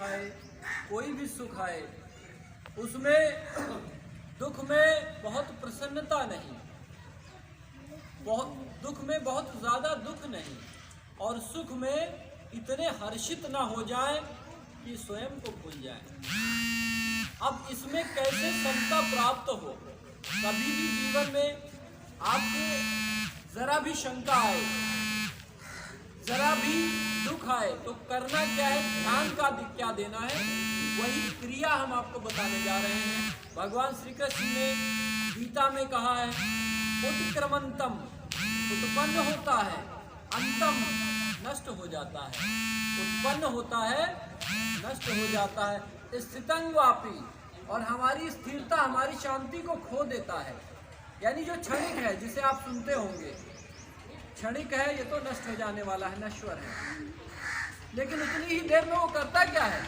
आए, कोई भी सुख आए, उसमें दुख में बहुत प्रसन्नता नहीं, दुख में बहुत ज़्यादा दुख नहीं, और सुख में इतने हर्षित ना हो जाए कि स्वयं को भूल जाए। अब इसमें कैसे समता प्राप्त हो? कभी भी जीवन में आपके जरा भी शंका आए, जरा भी दुख आए, तो करना क्या है, ध्यान का क्या देना है, वही क्रिया हम आपको बताने जा रहे हैं। भगवान श्री कृष्ण ने गीता में कहा है, उत्क्रमंतम उत्पन्न होता है, अंतम नष्ट हो जाता है। उत्पन्न होता है, नष्ट हो जाता है, स्थितं वापि, और हमारी स्थिरता, हमारी शांति को खो देता है। यानी जो क्षणिक है, जिसे आप सुनते होंगे, क्षणिक है, ये तो नष्ट हो जाने वाला है, नश्वर है, लेकिन उतनी ही देर में वो करता क्या है,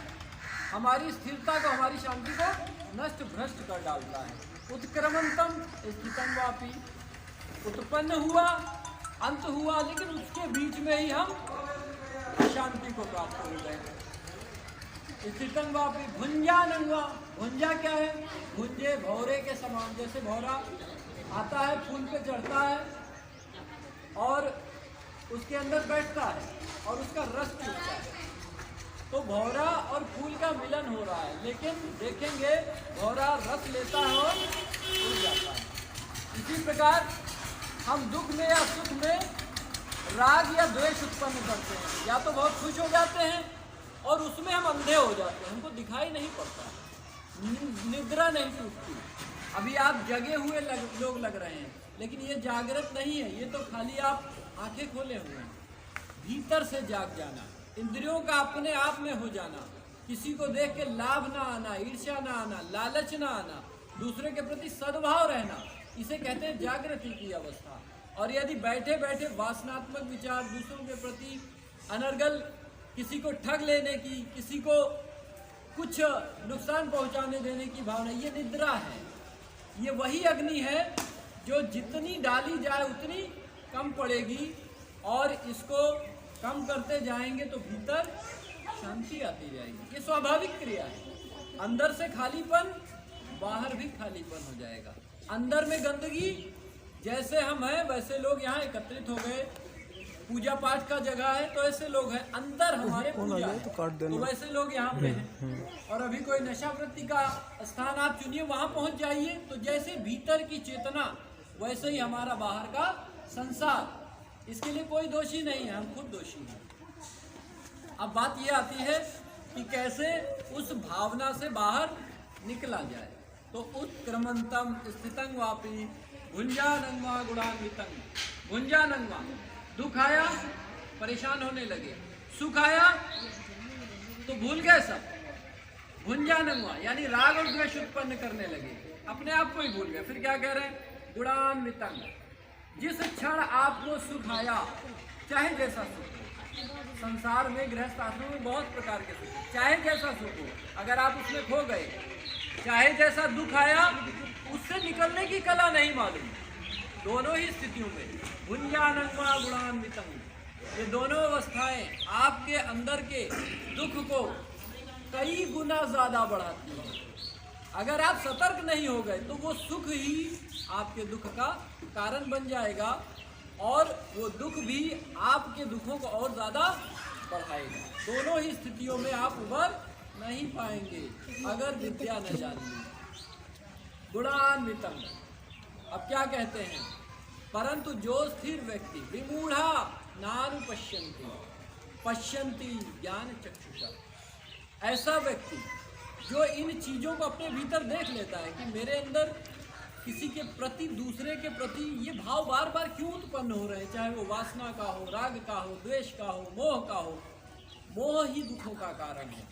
हमारी स्थिरता को, हमारी शांति को नष्ट भ्रष्ट कर डालता है। उत्क्रमंतम स्थितं वापि, उत्पन्न हुआ, अंत हुआ, लेकिन उसके बीच में ही हम शांति को प्राप्त हो गए। स्थितं वापि भुंजानंगा, भुंजा क्या है, भुंजे भौरे के समान, जैसे भौरा आता है, फूल पे चढ़ता है और उसके अंदर बैठता है और उसका रस चूसता है, तो भौरा और फूल का मिलन हो रहा है, लेकिन देखेंगे भौरा रस लेता है और उड़ जाता है। इसी प्रकार हम दुख में या सुख में राग या द्वेष उत्पन्न करते हैं, या तो बहुत खुश हो जाते हैं और उसमें हम अंधे हो जाते हैं, हमको दिखाई नहीं पड़ता, निद्रा नहीं टूटती। अभी आप जगे हुए लोग लग रहे हैं, लेकिन ये जागृत नहीं है, ये तो खाली आप आंखें खोले हुए हैं। भीतर से जाग जाना, इंद्रियों का अपने आप में हो जाना, किसी को देख के लाभ ना आना, ईर्ष्या ना आना, लालच ना आना, दूसरे के प्रति सद्भाव रहना, इसे कहते हैं जागृति की अवस्था। और यदि बैठे बैठे वासनात्मक विचार, दूसरों के प्रति अनर्गल, किसी को ठग लेने की, किसी को कुछ नुकसान पहुंचाने देने की भावना, ये निद्रा है। ये वही अग्नि है जो जितनी डाली जाए उतनी कम पड़ेगी, और इसको कम करते जाएंगे तो भीतर शांति आती जाएगी। ये स्वाभाविक क्रिया है। अंदर से खालीपन, बाहर भी खालीपन हो जाएगा। अंदर में गंदगी, जैसे हम हैं वैसे लोग यहाँ एकत्रित हो गए, पूजा पाठ का जगह है तो ऐसे लोग हैं, अंदर हमारे पूजा है तो वैसे लोग यहाँ पे हैं। और अभी कोई नशा वृत्ति का स्थान आप चुनिए, वहाँ पहुँच जाइए, तो जैसे भीतर की चेतना वैसे ही हमारा बाहर का संसार। इसके लिए कोई दोषी नहीं है, हम खुद दोषी हैं। अब बात ये आती है कि कैसे उस भावना से बाहर निकला जाए। तो उत्क्रमंतम स्थितं वापि भुंजानंगा गुणान्वितं। भुंजानंगा, दुख आया, परेशान होने लगे, सुख आया तो भूल गए सब। भुंजानंगा यानी राग और द्वेष उत्पन्न करने लगे, अपने आप को ही भूल गए। फिर क्या कह रहे हैं, गुणान्वितं, जिस क्षण आपको सुख आया, चाहे जैसा सुख हो, संसार में गृहस्थ आश्रम में बहुत प्रकार के सुख, चाहे जैसा सुख हो, अगर आप उसमें खो गए, चाहे जैसा दुख आया, उससे निकलने की कला नहीं मालूम, दोनों ही स्थितियों में भुंजानंगा गुणान्वितं, ये दोनों अवस्थाएं आपके अंदर के दुख को कई गुना ज्यादा बढ़ाती हैं। अगर आप सतर्क नहीं हो गए तो वो सुख ही आपके दुख का कारण बन जाएगा, और वो दुख भी आपके दुखों को और ज्यादा बढ़ाएगा। दोनों ही स्थितियों में आप उबर नहीं पाएंगे अगर विद्या न जानिए। गुणान्वितं, अब क्या कहते हैं, परंतु जो स्थिर व्यक्ति विमूढ़ा नानुपश्यन्ति पश्यन्ति ज्ञान चक्षुषा, ऐसा व्यक्ति जो इन चीज़ों को अपने भीतर देख लेता है कि मेरे अंदर किसी के प्रति, दूसरे के प्रति ये भाव बार बार क्यों उत्पन्न हो रहे हैं, चाहे वो वासना का हो, राग का हो, द्वेष का हो, मोह का हो। मोह ही दुखों का कारण है।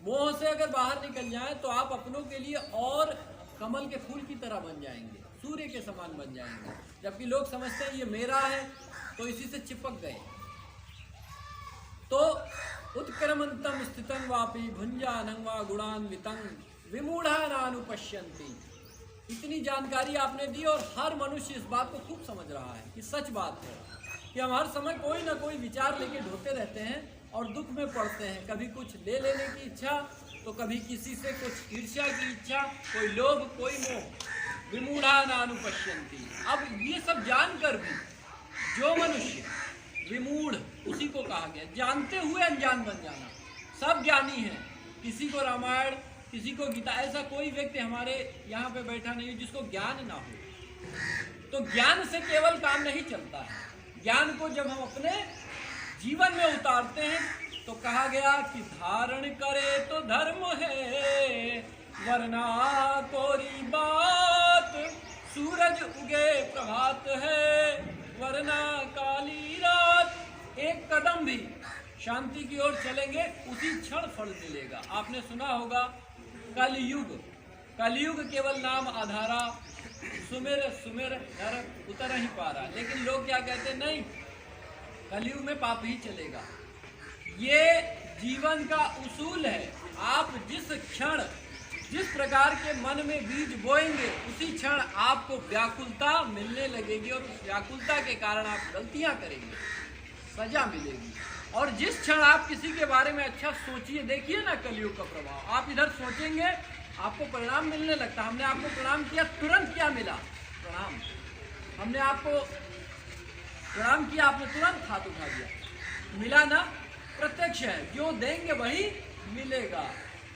मोह से अगर बाहर निकल जाए तो आप अपनों के लिए और कमल के फूल की तरह बन जाएंगे, सूर्य के समान बन जाएंगे। जबकि लोग समझते हैं ये मेरा है तो इसी से चिपक गए। तो उत्क्रमंतम स्थितं वापि भुंजानंगा गुणान्वितं विमूढ़ा नानुपश्यन्ति। इतनी जानकारी आपने दी और हर मनुष्य इस बात को खूब समझ रहा है कि सच बात है कि हम हर समय कोई ना कोई विचार लेके ढोते रहते हैं और दुख में पड़ते हैं। कभी कुछ ले लेने की इच्छा, तो कभी किसी से कुछ ईर्ष्या की इच्छा, कोई लोभ, कोई मोह। विमूढ़ा नानुपश्यन्ति। अब ये सब जानकर भी जो मनुष्य विमूढ़, उसी को कहा गया, जानते हुए अनजान बन जाना। सब ज्ञानी हैं, किसी को रामायण, किसी को गीता, ऐसा कोई व्यक्ति हमारे यहाँ पे बैठा नहीं जिसको ज्ञान ना हो। तो ज्ञान से केवल काम नहीं चलता है। ज्ञान को जब हम अपने जीवन में उतारते हैं तो कहा गया कि धारण करे तो धर्म है, वरना कोरी बात, सूरज उगे प्रभात है, वरना काली रात। एक कदम भी शांति की ओर चलेंगे, उसी क्षण फल मिलेगा। आपने सुना होगा कलयुग, कलयुग केवल नाम आधारा, सुमिर सुमिर नर उतर ही पारा। लेकिन लोग क्या कहते हैं, नहीं, कलयुग में पाप ही चलेगा। ये जीवन का उसूल है। आप जिस क्षण, जिस प्रकार के मन में बीज बोएंगे, उसी क्षण आपको व्याकुलता मिलने लगेगी और उस व्याकुलता के कारण आप गलतियां करेंगे, सजा मिलेगी। और जिस क्षण आप किसी के बारे में अच्छा सोचिए, देखिए ना कलयुग का प्रभाव, आप इधर सोचेंगे आपको परिणाम मिलने लगता। हमने आपको प्रणाम किया, तुरंत क्या मिला? प्रणाम। हमने आपको प्रणाम किया, आपने तुरंत हाथ उठा दिया, मिला ना? प्रत्यक्ष है, जो देंगे वही मिलेगा।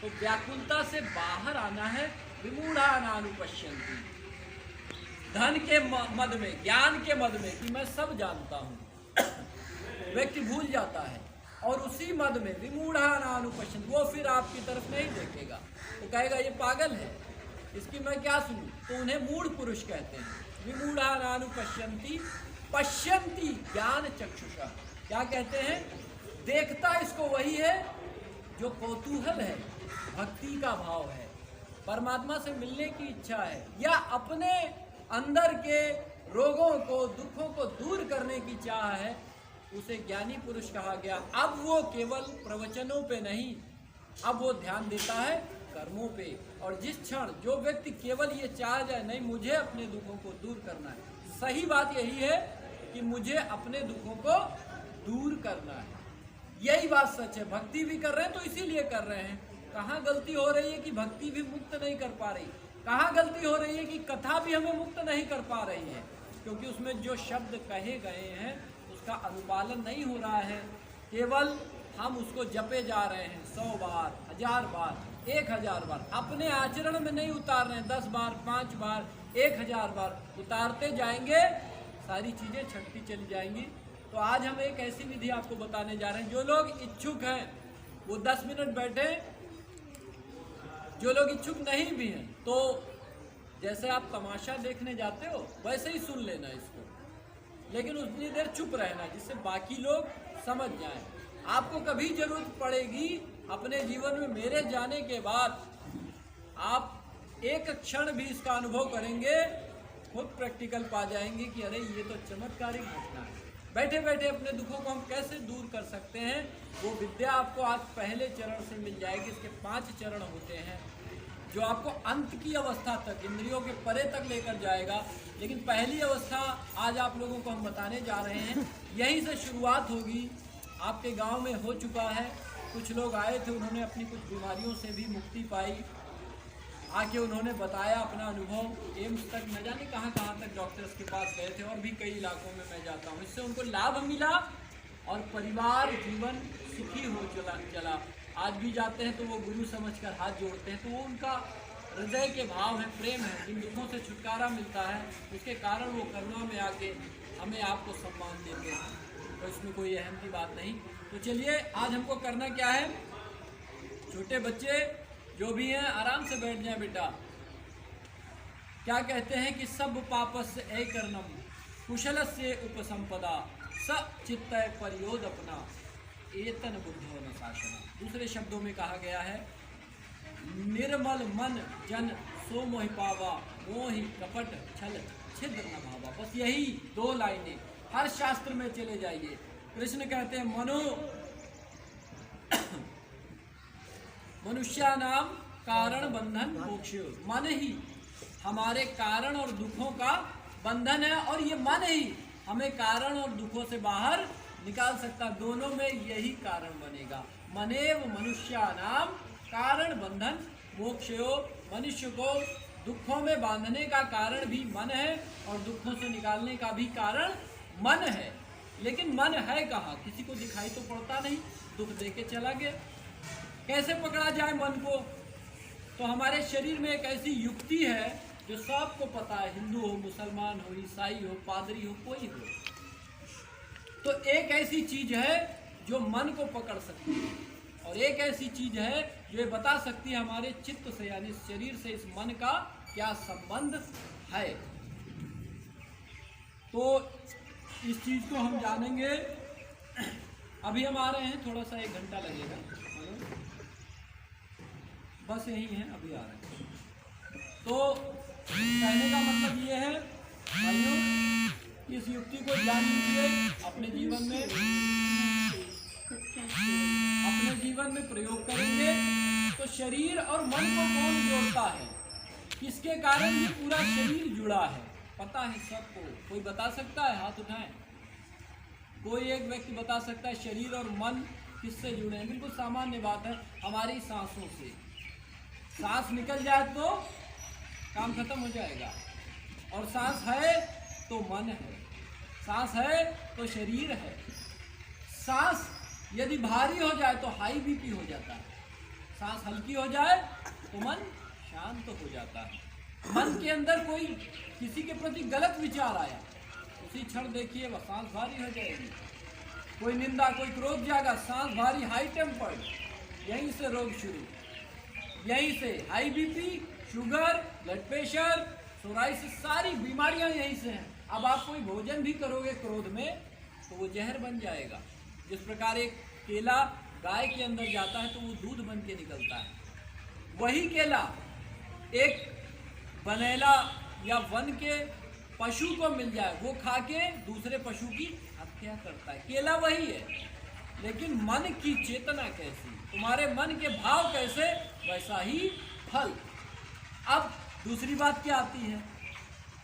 तो व्याकुलता से बाहर आना है। विमूढ़ा नानुपश्यन्ति। धन के मद में, ज्ञान के मद में कि मैं सब जानता हूँ, व्यक्ति भूल जाता है। और उसी मद में विमूढ़ा नानुपश्यन्ति, वो फिर आपकी तरफ नहीं देखेगा, वो कहेगा ये पागल है, इसकी मैं क्या सुनूं। तो उन्हें मूढ़ पुरुष कहते हैं। विमूढ़ा नानुपश्यन्ति पश्यन्ति ज्ञान चक्षुषा। क्या कहते हैं? देखता इसको वही है जो कौतूहल है, भक्ति का भाव है, परमात्मा से मिलने की इच्छा है, या अपने अंदर के रोगों को, दुखों को दूर करने की चाह है, उसे ज्ञानी पुरुष कहा गया। अब वो केवल प्रवचनों पे नहीं, अब वो ध्यान देता है कर्मों पे। और जिस क्षण जो व्यक्ति केवल ये चाह जाए, नहीं मुझे अपने दुखों को दूर करना है, सही बात यही है कि मुझे अपने दुखों को दूर करना है, यही बात सच है। भक्ति भी कर रहे हैं तो इसीलिए कर रहे हैं। कहाँ गलती हो रही है कि भक्ति भी मुक्त नहीं कर पा रही? कहाँ गलती हो रही है कि कथा भी हमें मुक्त नहीं कर पा रही है? क्योंकि उसमें जो शब्द कहे गए हैं उसका अनुपालन नहीं हो रहा है। केवल हम उसको जपे जा रहे हैं 100 बार, 1000 बार, 1000 बार, अपने आचरण में नहीं उतार रहे हैं। 10 बार, 5 बार, 1000 बार उतारते जाएंगे, सारी चीज़ें छटती चली जाएंगी। तो आज हम एक ऐसी विधि आपको बताने जा रहे हैं। जो लोग इच्छुक हैं वो 10 मिनट बैठे, जो लोग इच्छुक नहीं भी हैं तो जैसे आप तमाशा देखने जाते हो वैसे ही सुन लेना इसको, लेकिन उतनी देर चुप रहना जिससे बाकी लोग समझ जाएं। आपको कभी जरूरत पड़ेगी अपने जीवन में, मेरे जाने के बाद आप एक क्षण भी इसका अनुभव करेंगे, खुद प्रैक्टिकल पा जाएंगे कि अरे ये तो चमत्कारिक घटना है। बैठे बैठे अपने दुखों को हम कैसे दूर कर सकते हैं, वो विद्या आपको आज पहले चरण से मिल जाएगी। इसके 5 चरण होते हैं जो आपको अंत की अवस्था तक, इंद्रियों के परे तक लेकर जाएगा। लेकिन पहली अवस्था आज आप लोगों को हम बताने जा रहे हैं, यहीं से शुरुआत होगी। आपके गांव में हो चुका है, कुछ लोग आए थे, उन्होंने अपनी कुछ बीमारियों से भी मुक्ति पाई, आके उन्होंने बताया अपना अनुभव। एम्स तक न जाने कहाँ कहाँ तक डॉक्टर्स के पास गए थे, और भी कई इलाकों में मैं जाता हूँ। इससे उनको लाभ मिला और परिवार जीवन सुखी हो चला। आज भी जाते हैं तो वो गुरु समझकर हाथ जोड़ते हैं, तो वो उनका हृदय के भाव है, प्रेम है। जिन दुखों से छुटकारा मिलता है उसके कारण वो करुणा में आके हमें आपको सम्मान देते हैं। तो इसमें कोई अहम की बात नहीं। तो चलिए आज हमको करना क्या है, छोटे बच्चे जो भी हैं आराम से बैठ जाएं बेटा। क्या कहते हैं कि सब पापस्य ऐकर्णम कुशलस्य उपसंपदा स चित्तय परियोद अपना एतन बुद्धो न शासना। दूसरे शब्दों में कहा गया है, निर्मल मन जन सो मोहि पावा, मोहि कपट छल छिद्र न भावा। बस यही 2 लाइनें हर शास्त्र में चले जाइए। कृष्ण कहते हैं मनुष्यानाम कारण बंधन मोक्ष। मन ही हमारे कारण और दुखों का बंधन है, और ये मन ही हमें कारण और दुखों से बाहर निकाल सकता। दोनों में यही कारण बनेगा। मनेव मनुष्यानाम कारण बंधन मोक्षयो। मनुष्य को दुखों में बांधने का कारण भी मन है और दुखों से निकालने का भी कारण मन है। लेकिन मन है कहाँ? किसी को दिखाई तो पड़ता नहीं, दुख दे के चला गया। कैसे पकड़ा जाए मन को? तो हमारे शरीर में एक ऐसी युक्ति है जो सबको पता है, हिंदू हो, मुसलमान हो, ईसाई हो, पादरी हो, कोई हो। तो एक ऐसी चीज है जो मन को पकड़ सकती है और एक ऐसी चीज है जो ये बता सकती है हमारे चित्त से, यानी शरीर से इस मन का क्या संबंध है। तो इस चीज को हम जानेंगे। अभी हम आ रहे हैं, थोड़ा सा 1 घंटा लगेगा, बस यही है, अभी आ रहे हैं। तो कहने का मतलब ये है भाइयों, इस युक्ति को जान लीजिए, अपने जीवन में प्रयोग करेंगे तो शरीर और मन को कौन जोड़ता है, किसके कारण ये पूरा शरीर जुड़ा है, पता है सबको? कोई बता सकता है? हाथ उठाएं। कोई एक व्यक्ति बता सकता है शरीर और मन किससे जुड़े हैं? बिल्कुल सामान्य बात है, हमारी सांसों से। सांस निकल जाए तो काम खत्म हो जाएगा, और सांस है तो मन है, सांस है तो शरीर है। सांस यदि भारी हो जाए तो हाई बीपी हो जाता है, सांस हल्की हो जाए तो मन शांत हो जाता है। मन के अंदर कोई किसी के प्रति गलत विचार आया, उसी क्षण देखिए वह सांस भारी हो जाएगी। कोई निंदा, कोई क्रोध जागा, सांस भारी, हाई टेम्पर्ड, यहीं से रोग शुरू, यहीं से high BP, sugar, blood pressure, psoriasis, सारी बीमारियां यहीं से हैं। अब आप कोई भोजन भी करोगे क्रोध में तो वो जहर बन जाएगा। जिस प्रकार एक केला गाय के अंदर जाता है तो वो दूध बन के निकलता है, वही केला एक बनेला या वन के पशु को मिल जाए, वो खा के दूसरे पशु की हत्या करता है। केला वही है, लेकिन मन की चेतना कैसी, तुम्हारे मन के भाव कैसे, वैसा ही फल। अब दूसरी बात क्या आती है?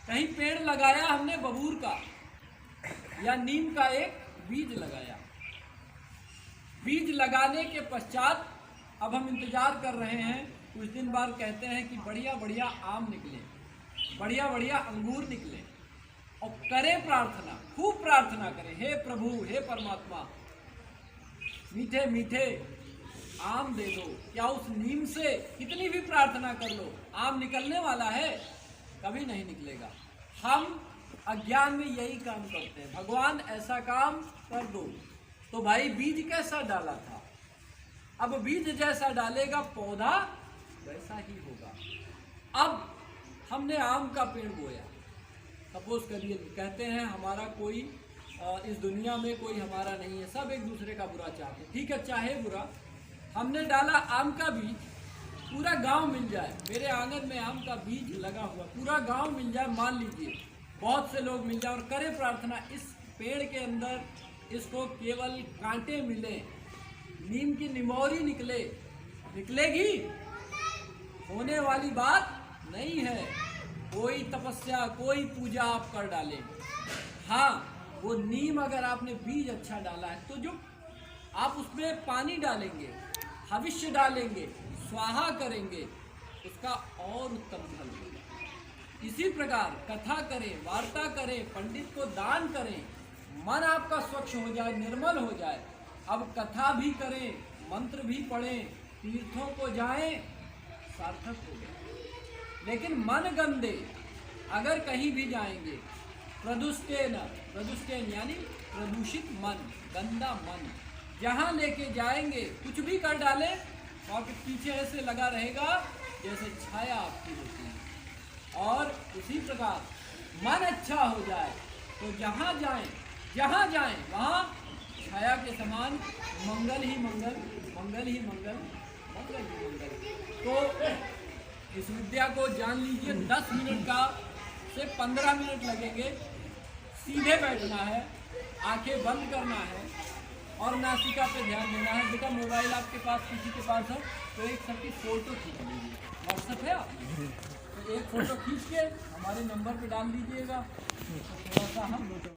कहीं पेड़ लगाया हमने बबूर का या नीम का, एक बीज लगाया। बीज लगाने के पश्चात अब हम इंतजार कर रहे हैं, कुछ दिन बाद कहते हैं कि बढ़िया बढ़िया आम निकले, बढ़िया बढ़िया अंगूर निकले, और करें प्रार्थना, खूब प्रार्थना करें, हे प्रभु, हे परमात्मा, मीठे मीठे आम दे दो। क्या उस नीम से कितनी भी प्रार्थना कर लो, आम निकलने वाला है? कभी नहीं निकलेगा। हम अज्ञान में यही काम करते हैं, भगवान ऐसा काम कर दो। तो भाई बीज कैसा डाला था, अब बीज जैसा डालेगा पौधा वैसा ही होगा। अब हमने आम का पेड़ बोया, सपोज करिए, कहते हैं हमारा कोई इस दुनिया में कोई हमारा नहीं है, सब एक दूसरे का बुरा चाहते हैं, ठीक है, चाहे बुरा। हमने डाला आम का बीज, पूरा गांव मिल जाए, मेरे आंगन में आम का बीज लगा हुआ, पूरा गांव मिल जाए, मान लीजिए बहुत से लोग मिल जाए, और करें प्रार्थना इस पेड़ के अंदर इसको केवल कांटे मिले, नीम की निमोरी निकले, निकलेगी? होने वाली बात नहीं है। कोई तपस्या, कोई पूजा आप कर डाले, हाँ, वो नीम अगर आपने बीज अच्छा डाला है तो जो आप उसमें पानी डालेंगे, हविष्य डालेंगे, स्वाहा करेंगे, उसका और उत्तम फल होगा। इसी प्रकार कथा करें, वार्ता करें, पंडित को दान करें, मन आपका स्वच्छ हो जाए, निर्मल हो जाए। अब कथा भी करें, मंत्र भी पढ़ें, तीर्थों को जाएं, सार्थक हो गया। लेकिन मन गंदे, अगर कहीं भी जाएंगे, प्रदुष्टेन यानी प्रदूषित मन, गंदा मन, जहाँ लेके जाएंगे कुछ भी कर डालें, आपके पीछे ऐसे लगा रहेगा जैसे छाया आपकी होती है। और उसी प्रकार मन अच्छा हो जाए तो जहाँ जाएं वहाँ छाया के समान मंगल ही मंगल, मंगल ही मंगल, मंगल ही मंगल। तो इस विद्या को जान लीजिए, 10 मिनट का से 15 मिनट लगेंगे। सीधे बैठना है, आंखें बंद करना है और नासिका पे ध्यान देना है। बेटा मोबाइल आपके पास, किसी के पास है तो एक सबकी फ़ोटो खींच लीजिए, व्हाट्सएप है आप, तो एक फ़ोटो खींच के हमारे नंबर पे डाल दीजिएगा, तो थोड़ा सा हम